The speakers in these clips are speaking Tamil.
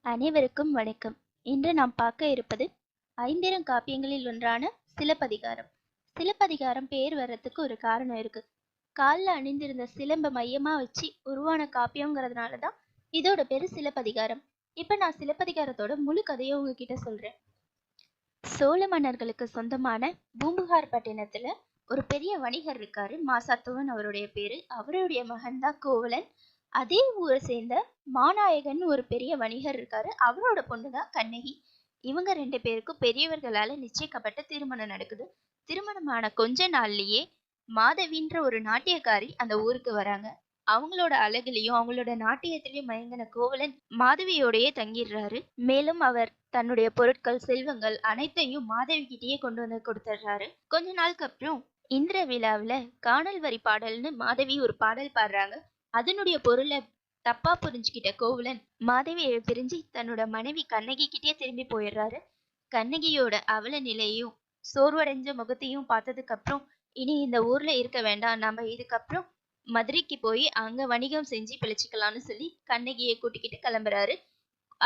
அனைவருக்கும் வணக்கம். இன்று நாம் பார்க்க இருப்பது ஐம்பெருங்காப்பியங்களில் ஒன்றான சிலப்பதிகாரம். சிலப்பதிகாரம் பேர் வர்றதுக்கு ஒரு காரணம் இருக்கு. காலில் அணிந்திருந்த சிலம்ப மையமா வச்சு உருவான காப்பியங்கிறதுனால தான் இதோட பேரு சிலப்பதிகாரம். இப்ப நான் சிலப்பதிகாரத்தோட முழு கதையை உங்ககிட்ட சொல்றேன். சோழ மன்னர்களுக்கு சொந்தமான பூம்புகார் பட்டினத்துல ஒரு பெரிய வணிகர் இருக்காரு. மாசாத்துவன் அவருடைய பேரு. அவருடைய மகன் தான் கோவலன். அதே ஊரை சேர்ந்த மாநாயகன் ஒரு பெரிய வணிகர் இருக்காரு. அவரோட பொண்ணுதான் கண்ணகி. இவங்க 2 பேருக்கும் பெரியவர்களால நிச்சயிக்கப்பட்ட திருமணம் நடக்குது. திருமணமான கொஞ்ச நாள்லயே மாதவின்ற ஒரு நாட்டியக்காரி அந்த ஊருக்கு வராங்க. அவங்களோட அழகுலையும் அவங்களோட நாட்டியத்திலையும் மயங்கின கோவலன் மாதவியோடையே தங்கிடுறாரு. மேலும் அவர் தன்னுடைய பொருட்கள் செல்வங்கள் அனைத்தையும் மாதவி கிட்டேயே கொண்டு வந்து கொடுத்துடுறாரு. கொஞ்ச நாளுக்கு அப்புறம் இந்திர விழாவுல காணல் வரி பாடல்னு மாதவி ஒரு பாடல் பாடுறாங்க. அதனுடைய பொருளை தப்பா புரிஞ்சுக்கிட்ட கோவலன் மாதவியை பிரிஞ்சு தன்னோட மனைவி கண்ணகி கிட்டே திரும்பி போயிடுறாரு. கண்ணகியோட அவல நிலையையும் சோர்வடைஞ்ச முகத்தையும் பார்த்ததுக்கு அப்புறம் இனி இந்த ஊர்ல இருக்க வேண்டாம், நம்ம இதுக்கப்புறம் மதுரைக்கு போய் அங்க வணிகம் செஞ்சு பிழைச்சிக்கலாம்னு சொல்லி கண்ணகியை கூட்டிக்கிட்டு கிளம்புறாரு.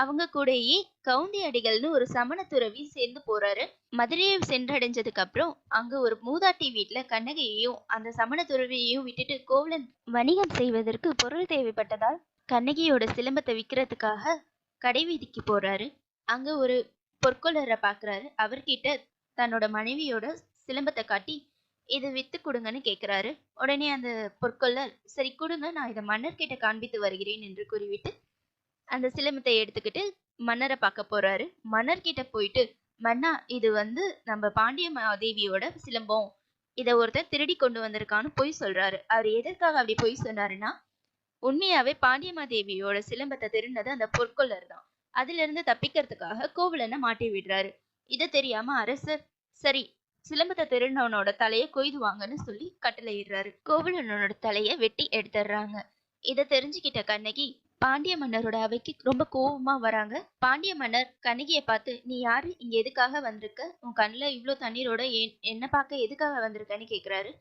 அவங்க கூடயே கவுந்தி அடிகள்னு ஒரு சமண துறவி சேர்ந்து போறாரு. மதுரையை சென்றடைஞ்சதுக்கு அப்புறம் அங்க ஒரு மூதாட்டி வீட்டுல கண்ணகியையும் அந்த சமண துறவியையும் விட்டுட்டு கோவலன் வணிகம் செய்வதற்கு பொருள் தேவைப்பட்டதால் கண்ணகியோட சிலம்பத்தை விற்கிறதுக்காக கடை வீதிக்கு போறாரு. அங்க ஒரு பொற்கொள்ளரை பாக்குறாரு. அவர்கிட்ட தன்னோட மனைவியோட சிலம்பத்தை காட்டி இதை வித்து கொடுங்கன்னு கேக்குறாரு. உடனே அந்த பொற்கொள்ளர் சரி கொடுங்க, நான் இதை மன்னர்கிட்ட காண்பித்து வருகிறேன் என்று கூறிவிட்டு அந்த சிலம்பத்தை எடுத்துக்கிட்டு மன்னரை பார்க்க போறாரு. மன்னர்கிட்ட போயிட்டு மன்னா, இது நம்ம பாண்டிய மாதேவியோட சிலம்பம், இதை ஒருத்தர் திருடி கொண்டு வந்திருக்கான்னு பொய் சொல்றாரு. அவர் எதற்காக அப்படி பொய் சொன்னாருன்னா, உண்மையாவே பாண்டியமாதேவியோட சிலம்பத்தை திருடினது அந்த பொற்கொள்ளர் தான். அதுல இருந்து தப்பிக்கிறதுக்காக கோவலனை மாட்டி விடுறாரு. இதை தெரியாம அரசர் சரி சிலம்பத்தை திருடினவனோட தலையை கொய்துவாங்கன்னு சொல்லி கட்டளையிடுறாரு. கோவலனோட தலையை வெட்டி எடுத்துடுறாங்க. இதை தெரிஞ்சுக்கிட்ட கண்ணகி பாண்டிய மன்னரோட அவைக்கு ரொம்ப கோபமா வராங்க. பாண்டிய மன்னர் கண்ணகியை பார்த்து நீ யாரு, இங்க எதுக்காக வந்திருக்க, உன் கண்ணுல இவ்வளவு தண்ணீரோட என்ன பார்க்க எதுக்காக வந்திருக்கன்னு கேக்குறாரு.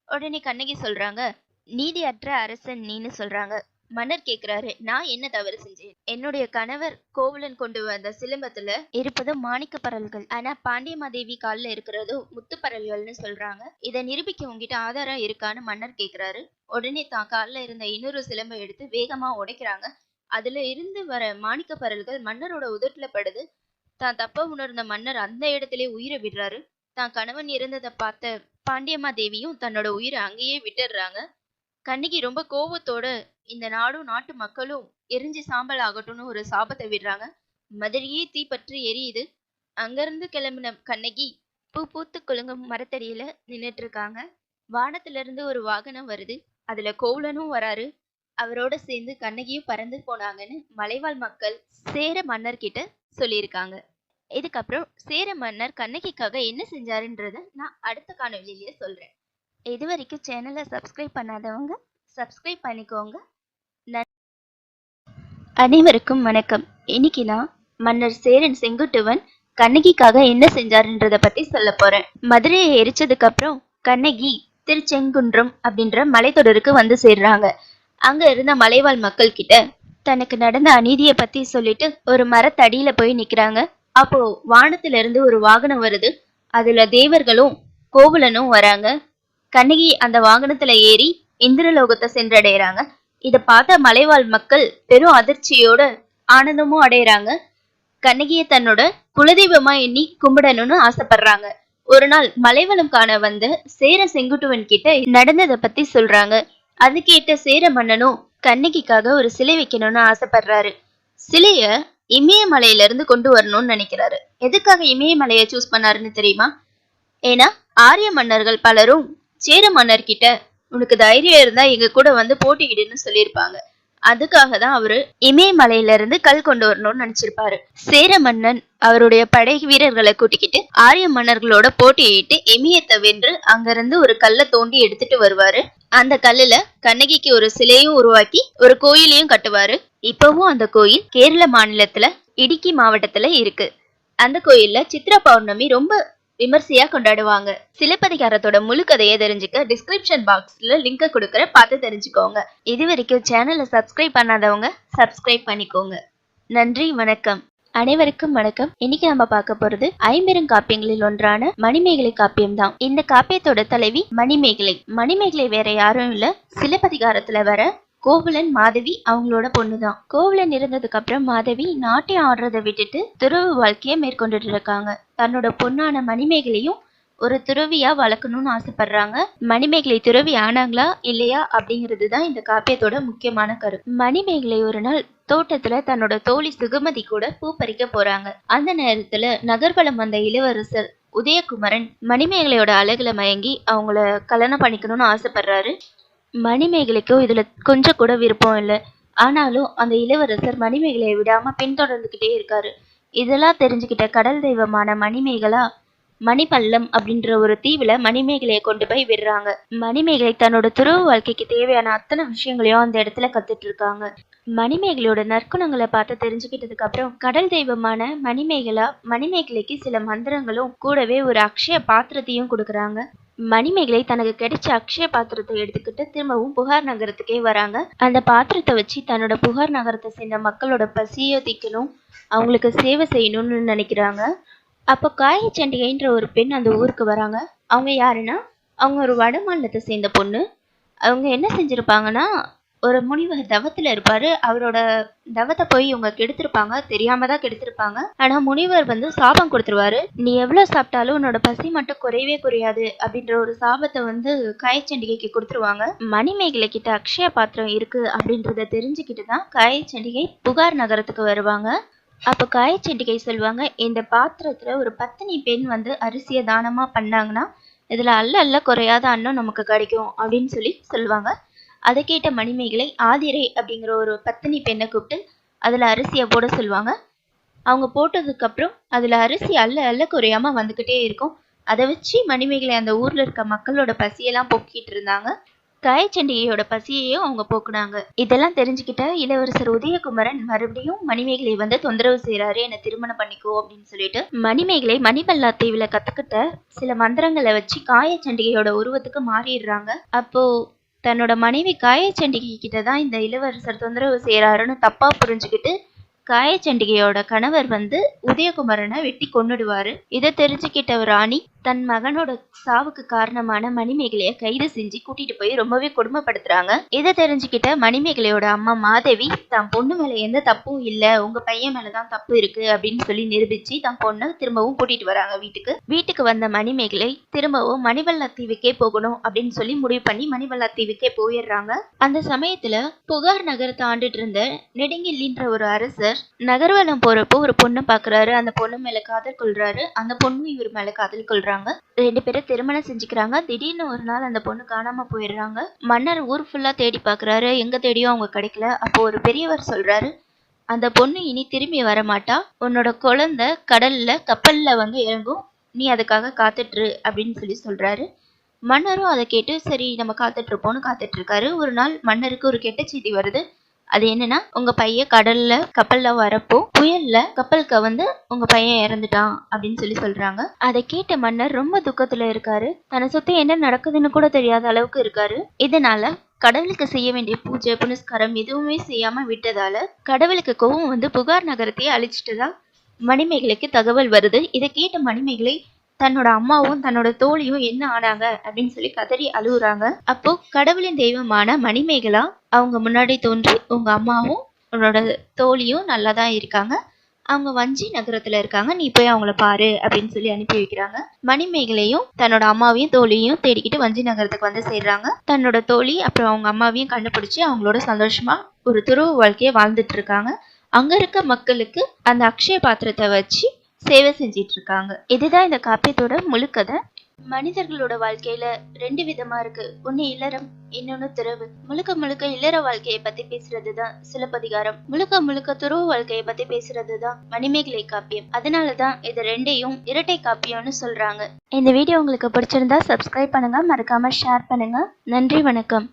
உடனே கண்ணகி சொல்றாங்க, நீதியற்ற அரசன் நீன்னு சொல்றாங்க. மன்னர் கேக்குறாரு, நான் என்ன தவறு செஞ்சேன்? என்னுடைய கணவர் கோவலன் கொண்டு வந்த சிலம்பத்துல இருப்பது மாணிக்க பரல்கள், ஆனா பாண்டியமாதேவி காலில் இருக்கிறதோ முத்து பரல்கள்னு சொல்றாங்க. இதை நிரூபிக்க உங்ககிட்ட ஆதாரம் இருக்கான்னு மன்னர் கேக்குறாரு. உடனே தான் காலில் இருந்த இன்னொரு சிலம்பை எடுத்து வேகமா உடைக்கிறாங்க. அதுல இருந்து வர மாணிக்க பரல்கள் மன்னரோட உதட்டுல படுது. தான் தப்ப உணர்ந்த மன்னர் அந்த இடத்திலே உயிரை விடுறாரு. தான் கணவன் இறந்ததை பார்த்த பாண்டியமாதேவியும் தன்னோட உயிரை அங்கேயே விட்டுடுறாங்க. கண்ணகி ரொம்ப கோபத்தோட இந்த நாடும் நாட்டு மக்களும் எரிஞ்சு சாம்பல் ஆகட்டும்னு ஒரு சாபத்தை விடுறாங்க. மதுரையே தீப்பற்றி எரியுது. அங்கிருந்து கிளம்பின கண்ணகி பூ பூத்து குலுங்கும் மரத்தடியில நின்னுட்டு இருக்காங்க. வானத்துல இருந்து ஒரு வாகனம் வருது. அதுல கோவலனும் வராரு. அவரோட சேர்ந்து கண்ணகியும் பறந்து போனாங்கன்னு மலைவாழ் மக்கள் சேர மன்னர் கிட்ட சொல்லியிருக்காங்க. இதுக்கப்புறம் சேர மன்னர் கண்ணகிக்காக என்ன செஞ்சாருன்றத நான் அடுத்த காணொலியிலேயே சொல்றேன். இது வரைக்கும் சேனலை சப்ஸ்கிரைப் பண்ணாதவங்க சப்ஸ்கிரைப் பண்ணிக்கோங்க. அனைவருக்கும் வணக்கம். இன்னைக்கு நான் மன்னர் சேரன் செங்குட்டுவன் கண்ணகிக்காக என்ன செஞ்சாருன்றத பத்தி சொல்ல போறேன். மதுரையை எரிச்சதுக்கு அப்புறம் கண்ணகி திருச்செங்குன்றம் அப்படின்ற மலைத்தொடருக்கு வந்து சேர்றாங்க. அங்க இருந்த மலைவாழ் மக்கள் கிட்ட தனக்கு நடந்த அநீதியை பத்தி சொல்லிட்டு ஒரு மரத்தடியில போய் நிக்கிறாங்க. அப்போ வானத்துல இருந்து ஒரு வாகனம் வருது. அதுல தேவர்களும் கோவலனும் வராங்க. கண்ணகி அந்த வாகனத்துல ஏறி இந்திரலோகத்தை சென்றடைறாங்க. இத பார்த்த மலைவாழ் மக்கள் பெரும் அதிர்ச்சியோட ஆனந்தமும் அடையிறாங்க. கண்ணகியை தன்னோட குலதெய்வமா எண்ணி கும்பிடணும்னு ஆசைப்படுறாங்க. ஒரு நாள் மலைவளம் காண வந்த சேர செங்குட்டுவன் கிட்ட நடந்ததை பத்தி சொல்றாங்க. அது கேட்ட சேர மன்னனும் கண்ணகிக்காக ஒரு சிலை வைக்கணும்னு ஆசைப்படுறாரு. சிலைய இமயமலையில இருந்து கொண்டு வரணும்னு நினைக்கிறாரு. எதுக்காக இமயமலையை சூஸ் பண்ணாருன்னு தெரியுமா? ஏன்னா ஆரிய மன்னர்கள் பலரும் சேர மன்னர் கிட்ட உனக்கு தைரியம் இருந்தா எங்க கூட வந்து போட்டியிடுன்னு சொல்லியிருப்பாங்க. அதுக்காக தான் அவரு இமயமலையில இருந்து கல் கொண்டு வரணும்னு நினைச்சிருப்பாரு. சேர மன்னன் அவருடைய படை வீரர்களை கூட்டிக்கிட்டு ஆரிய மன்னர்களோட போட்டியிட்டு இமயத்தை வென்று அங்கிருந்து ஒரு கல்லை தோண்டி எடுத்துட்டு வருவாரு. அந்த கல்லுல கண்ணகிக்கு ஒரு சிலையும் உருவாக்கி ஒரு கோயிலையும் கட்டுவாரு. இப்பவும் அந்த கோயில் கேரள மாநிலத்துல இடுக்கி மாவட்டத்துல இருக்கு. அந்த கோயில்ல சித்ரா பௌர்ணமி ரொம்ப விமர்சையா கொண்டாடுவாங்க. சிலப்பதிகாரத்தோட முழு கதையை தெரிஞ்சுக்க டிஸ்கிரிப்ஷன் பாக்ஸ்ல லிங்க கொடுக்குற பார்த்து தெரிஞ்சுக்கோங்க. இது வரைக்கும் சேனலை சப்ஸ்கிரைப் பண்ணாதவங்க சப்ஸ்கிரைப் பண்ணிக்கோங்க. நன்றி, வணக்கம். அனைவருக்கும் வணக்கம். இன்னைக்கு நம்ம பார்க்க போறது ஐம்பெருங்காப்பியங்களில் ஒன்றான மணிமேகலை காப்பியம் தான். இந்த காப்பியத்தோட தலைவி மணிமேகலை. மணிமேகலை வேற யாரும் இல்ல, சிலப்பதிகாரத்துல வர கோவலன் மாதவி அவங்களோட பொண்ணுதான். கோவலன் இருந்ததுக்கு அப்புறம் மாதவி நாட்டியம் ஆடுறதை விட்டுட்டு துறவு வாழ்க்கைய மேற்கொண்டுட்டு இருக்காங்க. தன்னோட பொண்ணான மணிமேகலையும் ஒரு துறவியா வளர்க்கணும்னு ஆசைப்படுறாங்க. மணிமேகலை துறவி ஆனாங்களா இல்லையா அப்படிங்கிறது தான் இந்த காப்பியத்தோட முக்கியமான கருத்து. மணிமேகலை ஒரு நாள் தோட்டத்துல தன்னோட தோழி சுகமதி கூட பூ பறிக்க போறாங்க. அந்த நேரத்துல நகர்வலம் வந்த இளவரசர் உதயகுமரன் மணிமேகலையோட அழகுல மயங்கி அவங்கள கல்யாணம் பண்ணிக்கணும்னு ஆசைப்படுறாரு. மணிமேகலைக்கும் இதுல கொஞ்சம் கூட விருப்பம் இல்லை. ஆனாலும் அந்த இளவரசர் மணிமேகலையை விடாம பின்தொடர்ந்துகிட்டே இருக்காரு. இதெல்லாம் தெரிஞ்சுக்கிட்ட கடல் தெய்வமான மணிமேகலா மணிப்பள்ளம் அப்படின்ற ஒரு தீவுல மணிமேகலையை கொண்டு போய் விடுறாங்க. மணிமேகலை தன்னோட துறவு வாழ்க்கைக்கு தேவையான அத்தனை விஷயங்களையும் அந்த இடத்துல கத்துட்டு இருக்காங்க. மணிமேகலையோட நற்குணங்களை பார்த்து தெரிஞ்சுக்கிட்டதுக்கு அப்புறம் கடல் தெய்வமான மணிமேகலைக்கு சில மந்திரங்களும் கூடவே ஒரு அக்ஷய பாத்திரத்தையும் கொடுக்குறாங்க. மணிமேகலை தனக்கு கிடைச்ச அக்ஷய பாத்திரத்தை எடுத்துக்கிட்டு திரும்பவும் புகார் நகரத்துக்கே வராங்க. அந்த பாத்திரத்தை வச்சு தன்னோட புகார் நகரத்தை சேர்ந்த மக்களோட பசியை தீக்கணும், அவங்களுக்கு சேவை செய்யணும்னு நினைக்கிறாங்க. அப்போ காயச்சண்டிகைன்ற ஒரு பெண் அந்த ஊருக்கு வராங்க. அவங்க யாருன்னா, அவங்க ஒரு வட மாநிலத்தை சேர்ந்த பொண்ணு. அவங்க என்ன செஞ்சிருப்பாங்கன்னா, ஒரு முனிவர் தவத்துல இருப்பாரு. அவரோட தவத்தை போய் இவங்க கெடுத்திருப்பாங்க, தெரியாம தான் கெடுத்திருப்பாங்க. ஆனா முனிவர் சாபம் கொடுத்துருவாரு. நீ எவ்வளவு சாப்பிட்டாலும் உன்னோட பசி மட்டும் குறையவே குறையாது அப்படின்ற ஒரு சாபத்தை காயச்சண்டிகைக்கு கொடுத்துருவாங்க. மணிமேகலை கிட்ட அக்ஷய பாத்திரம் இருக்கு அப்படின்றத தெரிஞ்சுக்கிட்டு தான் காயச்சண்டிகை புகார் நகரத்துக்கு வருவாங்க. அப்போ காயச்சண்டிகை சொல்லுவாங்க, இந்த பாத்திரத்துல ஒரு பத்தினி பெண் அரிசியை தானமா பண்ணாங்கன்னா இதுல அல்ல குறையாத அன்னம் நமக்கு கிடைக்கும் அப்படின்னு சொல்லுவாங்க. அதை கேட்ட மணிமேகலை ஆதிரை அப்படிங்கிற ஒரு பத்தினி பெண்ணை கூப்பிட்டு அதுல அரிசியை போட சொல்லுவாங்க. அவங்க போட்டதுக்கு அப்புறம் அதுல அரிசி அல்ல குறையாம வந்துகிட்டே இருக்கும். அதை வச்சு மணிமேகலை அந்த ஊர்ல இருக்க மக்களோட பசியெல்லாம் போக்கிட்டு இருந்தாங்க. காயச்சண்டிகையோட பசியையும் அவங்க போக்குனாங்க. இதெல்லாம் தெரிஞ்சுக்கிட்ட இளவரசர் உதயகுமரன் மறுபடியும் மணிமேகலை தொந்தரவு செய்யறாரு, என்ன திருமணம் பண்ணிக்கோ அப்படின்னு சொல்லிட்டு. மணிமேகலை மணிபல்லா தீவுல கத்துக்கிட்ட சில மந்திரங்களை வச்சு காயச்சண்டிகையோட உருவத்துக்கு மாறிடுறாங்க. அப்போ தன்னோட மனைவி காயச்சண்டிகை கிட்டதான் இந்த இளவரசர் தொந்தரவு செய்யறாருன்னு தப்பா புரிஞ்சுக்கிட்டு காயச்சண்டிகையோட கணவர் உதயகுமரனை வெட்டி கொன்னுடுவாரு. இதை தெரிஞ்சுக்கிட்ட ராணி தன் மகனோட சாவுக்கு காரணமான மணிமேகலைய கைது செஞ்சு கூட்டிட்டு போய் ரொம்பவே கொடுமைப்படுத்துறாங்க. இதை தெரிஞ்சுக்கிட்ட மணிமேகலையோட அம்மா மாதவி தன் பொண்ணு மேல எந்த தப்பும் இல்ல, உங்க பையன் மேலதான் தப்பு இருக்கு அப்படின்னு நிரூபிச்சு தன் பொண்ணை திரும்பவும் கூட்டிட்டு வராங்க வீட்டுக்கு. வீட்டுக்கு வந்த மணிமேகலை திரும்பவும் மணிவல்லா தீவுக்கே போகணும் அப்படின்னு முடிவு பண்ணி மணிவல்லா தீவுக்கே போயிடுறாங்க. அந்த சமயத்துல புகார் நகரத்தை ஆண்டுட்டு இருந்த நெடுங்கில்லின்ற ஒரு அரசர் நகர்வலம் போறப்போ ஒரு பொண்ணை பாக்குறாரு. அந்த பொண்ணு மேல காதல் கொள்றாரு. அந்த பொண்ணு இவர் மேல காதல் கொள்றாங்க. ரெண்டு பேரும் திருமணம் செஞ்சுக்கிறாங்க. திடீர்னு ஒரு நாள் அந்த பொண்ணு காணாம போயிடுறாங்க. மன்னர் ஊர் ஃபுல்லா தேடி பாக்குறாரு, எங்க தேடியும் அவங்க கிடைக்கல. அப்போ ஒரு பெரியவர் சொல்றாரு, அந்த பொண்ணு இனி திரும்பி வர மாட்டா, உன்னோட குழந்தை கடல்ல கப்பல்ல இறங்கும், நீ அதுக்காக காத்துட்டு அப்படின்னு சொல்றாரு. மன்னரும் அதை கேட்டு சரி நம்ம காத்துட்டு இருப்போம்னு காத்துட்டு இருக்காரு. ஒரு நாள் மன்னருக்கு ஒரு கெட்ட செய்தி வருது. அது என்னன்னா, உங்க பையன் கப்பல்ல வரப்போ புயல்ல கப்பல் கவுந்து உங்க பையன் இறந்துட்டான் அப்படின்னு சொல்றாங்க. அதை கேட்ட மன்னர் ரொம்ப துக்கத்துல இருக்காரு. தன்னை சுத்தி என்ன நடக்குதுன்னு கூட தெரியாத அளவுக்கு இருக்காரு. இதனால கடவுளுக்கு செய்ய வேண்டிய பூஜை புனஸ்காரம் எதுவுமே செய்யாம விட்டதால கடவுளுக்கு கோவம் புகார் நகரத்தையே அழிச்சிட்டதா மணிமேகலைக்கு தகவல் வருது. இதை கேட்ட மணிமேகலை தன்னோட அம்மாவும் தன்னோட தோழியும் என்ன ஆனாங்க அப்படின்னு கதறி அழுகுறாங்க. அப்போ கடவுளின் தெய்வமான மணிமேகலா அவங்க முன்னாடி தோன்றி, உங்க அம்மாவும் உன்னோட தோழியும் நல்லாதான் இருக்காங்க, அவங்க வஞ்சி நகரத்துல இருக்காங்க, நீ போய் அவங்கள பாரு அப்படின்னு அனுப்பி வைக்கிறாங்க. மணிமேகலையும் தன்னோட அம்மாவையும் தோழியையும் தேடிக்கிட்டு வஞ்சி நகரத்துக்கு சேர்றாங்க. தன்னோட தோழி அப்புறம் அவங்க அம்மாவையும் கண்டுபிடிச்சு அவங்களோட சந்தோஷமா ஒரு துறவு வாழ்க்கையை வாழ்ந்துட்டு இருக்காங்க. அங்க இருக்க மக்களுக்கு அந்த அக்ஷய பாத்திரத்தை வச்சு சேவை செஞ்சிட்டு இருக்காங்க. இதுதான் இந்த காப்பியத்தோட முழு கதை. மனிதர்களோட வாழ்க்கையில ரெண்டு விதமா இருக்கு, ஒண்ணு இல்லறம், இன்னொன்னு துறவு. முழுக்க இல்லற வாழ்க்கையை பத்தி பேசுறதுதான் சிலப்பதிகாரம், முழுக்க துறவு வாழ்க்கையை பத்தி பேசுறதுதான் மணிமேகலை காப்பியம். அதனாலதான் இது ரெண்டையும் இரட்டை காப்பியம்னு சொல்றாங்க. இந்த வீடியோ உங்களுக்கு பிடிச்சிருந்தா சப்ஸ்கிரைப் பண்ணுங்க, மறக்காம ஷேர் பண்ணுங்க. நன்றி, வணக்கம்.